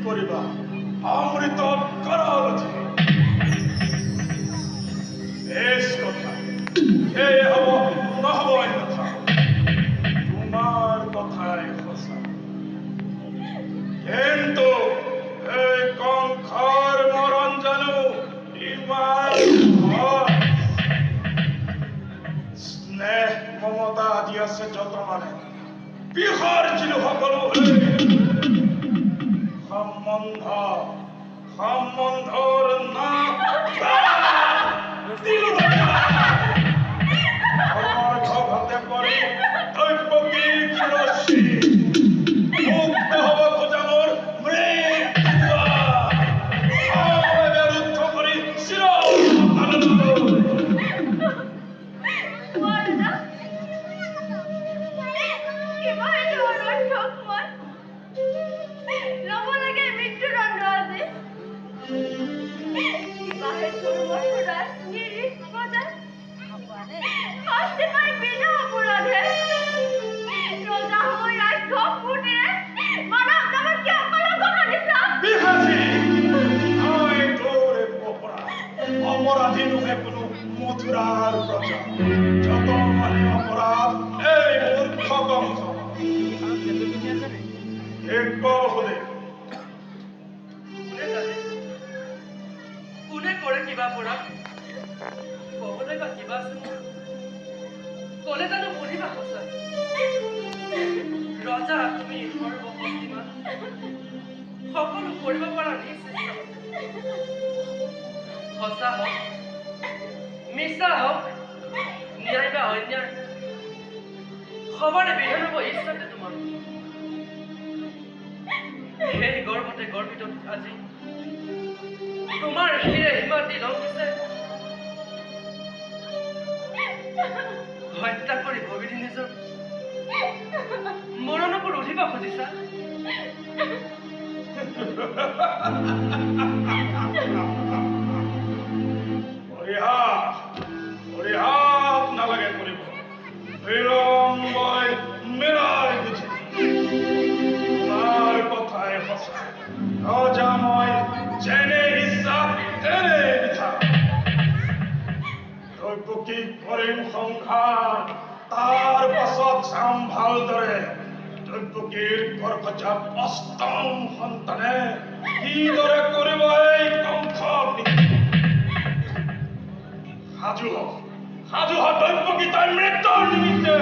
করিবা অমৃত করলছি বেশ কথা এ হব নহব কথা তোমার কথায় খসা কিন্তু এই কঙ্খর মরণ জানু ইমান স্নেহ মমতা আদি আছে যত মানে বিহর জিলু সকলো সম্বন্ধ সম্বন্ধর না ঘতে পড়ি দৈবকী রশ্মি মুক্ত হব খোঁজামোর বিরুদ্ধ করি চির আনন্দ অপরাধী নুহে কোনো মথুরার প্রজা যত মানে অপরাধ এই মূর্খ কংস কোনে কৰে কিবা পৰা কবলৈ বা কিবা কলে জানো শুনিবা সঁচা ৰজা তুমি সৰ্বশক্তিমান সকলো কৰিব পৰা নিশ্চিত সঁচা হওক মিছা হওক ন্যায় বা অন্যায় সবৰে বিধান হ'ব ঈশ্বৰে তোমাৰ সেই গৰ্ভতে গৰ্বিত আজি তোমাৰ শিৰে হিমাতি লংঘিছে হত্যা কৰি ভগিনী নিজৰ মৰণবোৰ উঠিব খুজিছা পৰিহাস নালাগে কৰিব বিলম্বই মিলাই বুঝি তোমাৰ কথাই সঁচা ৰজা মই যেনে ইচ্ছা তেনে বিধা দৈবকী কৰিম সংসাৰ তাৰ পাছত চাম ভালদৰে দৈবকীৰ গৰ্ভজাত অষ্টম সন্তানে কিদৰে কৰিব এই কংস সাজু হওক দৈবকী তাৰ মৃত্যুৰ নিমিত্তে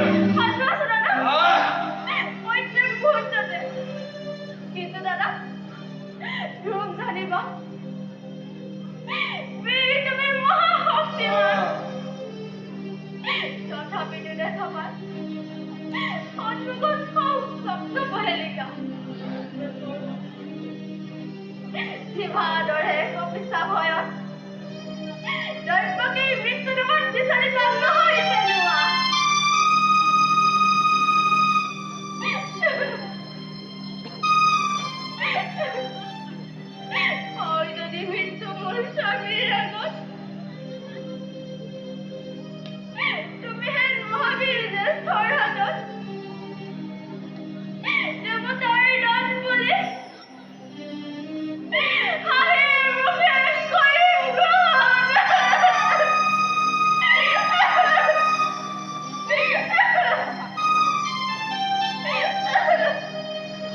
কিন্তু দাদা ৰূপ জানিবা তুমি মহাশক্তিমান তথাপি দেখা সন্মুখত শব্দ পহেলিকা জিভাদৰে কপিছা ভয়ত দৈবকীৰ মৃত্যুৰ বিচাৰিব নহয় পেলোৱা যদি মৃত্যু মোৰ স্বামীৰ আগত তুমি হে মহাবীৰ জ্যেষ্ঠৰ হাতত দেৱতাৰ দান বুলি হাঁহিৰ মুখে কৰিম গ্ৰহণ।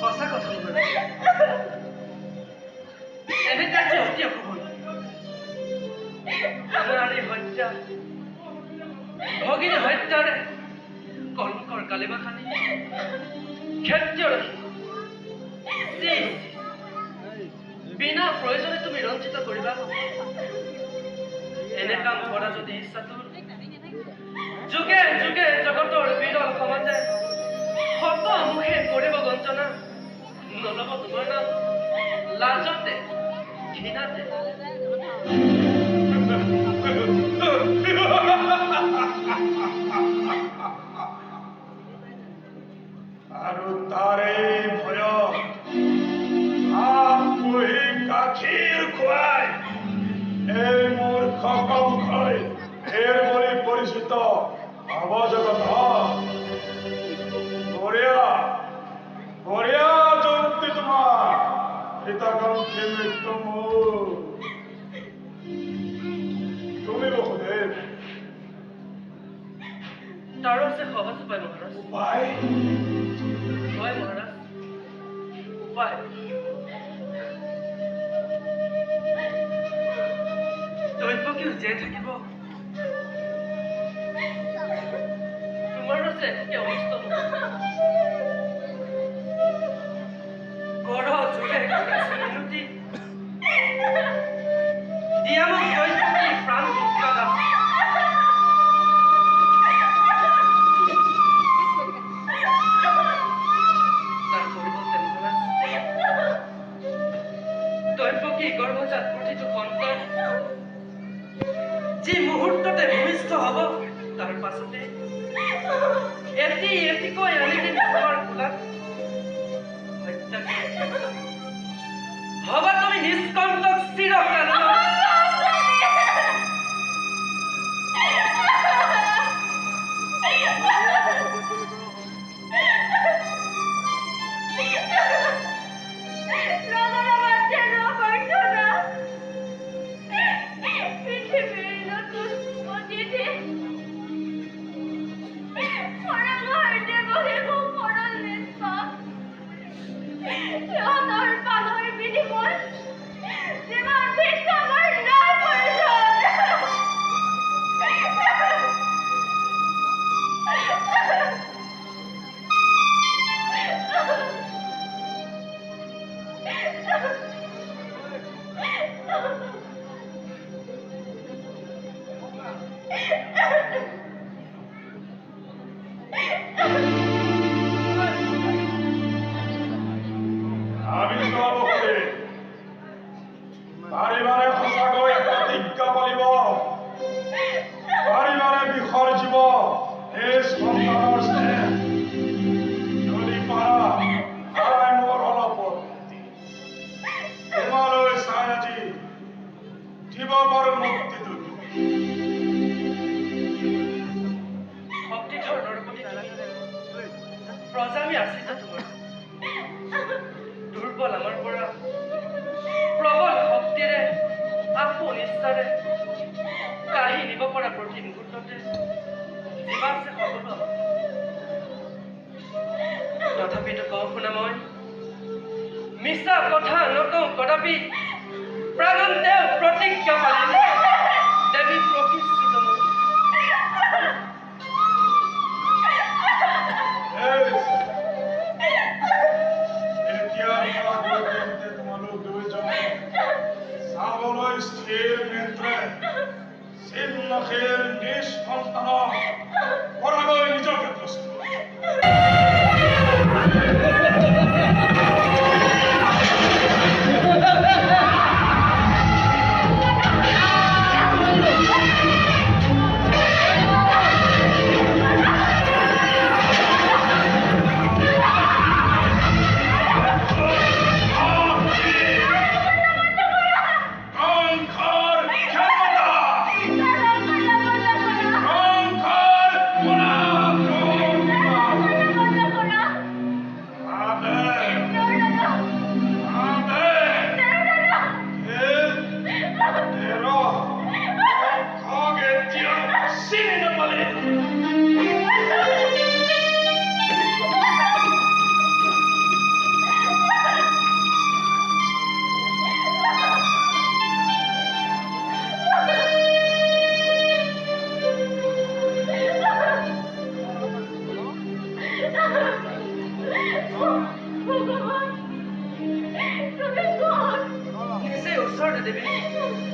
সঁচা কথা এনে কাছে অতি অপূৰ্ণ নাৰী হত্যা ভগিনী হত্যাৰে কলংকৰ কালিমা খানি ক্ষেত্ৰীয় ৰাখি বিনা প্ৰয়োজনে তুমি ৰঞ্জিত কৰিবা এনে কাম কৰা যদি ইচ্ছা তোৰ যুগে যুগে জগতৰ বিৰল সমাজে শত মুখে কৰিব গঞ্জনা নলব তোমাৰ নাম লাজতে ঘৃণাতে আৰু তাৰে ভয়ত হাত বহি গাখীৰ খুৱাই এই মূৰ্খ কংসই ঢেৰ বুলি পৰিচিত অৱজগত বঢ়িয়া বঢ়িয়া যুক্তি তোমাৰ মৃত্যু মোৰ তুমি বসুদেৱ তাৰো আছে সহজ উপায় মহাৰাজ উপায় হয় মহাৰাজ উপায় দৈৱকীও জীয়াই থাকিব তোমাৰ আছে একে অনিষ্ট গঢ় জোৰে মিনতি দিয়া মোক দৈৱকী প্ৰাণ ভিক্ষা দান তাৰ পৰিৱৰ্তে মহাৰাজ দৈৱকী গৰ্ভজাত প্ৰতিটো সন্তান যি মুহূৰ্ততে ভূমিষ্ঠ হ'ব তাৰ পাছতে এটিকৈ আনি দিন তোমাৰ কোলাত হত্যা হবা তুমি নিষ্কণ্টক চিৰকাল পাৰিবাৰে সঁচাকৈ প্ৰতিজ্ঞা পালিব পাৰিবাৰে বিষৰ জীৱ এই সন্তানৰ স্নেহ যদি পাৰা তাই মোৰ অলপ তোমালৈ চাই আজি দিব পাৰো মুক্তিটো শক্তিধৰ নৰপতি প্ৰজামী আশ্ৰিত তোমাৰ দুৰ্বল আমাৰ পৰা প্ৰবল শক্তিৰে আত্মনিষ্ঠাৰে কাঢ়ি নিব পৰা প্ৰতি মুহূৰ্ততে যিমান যে সকলো তথাপিতো কওঁ শুনা মই মিছা কথা নকওঁ কদাপি প্ৰাণন্তে প্ৰতিজ্ঞা পালিম দেৱী প্ৰতিষ্ঠিত মোৰ তোমালোক দুইজনে চাবলৈ স্থিৰ নেত্ৰে চিন্নশীল নিষ্সন্তানক পৰালৈ নিজকে প্ৰস্তুত নিজে ওচৰতে দেৱী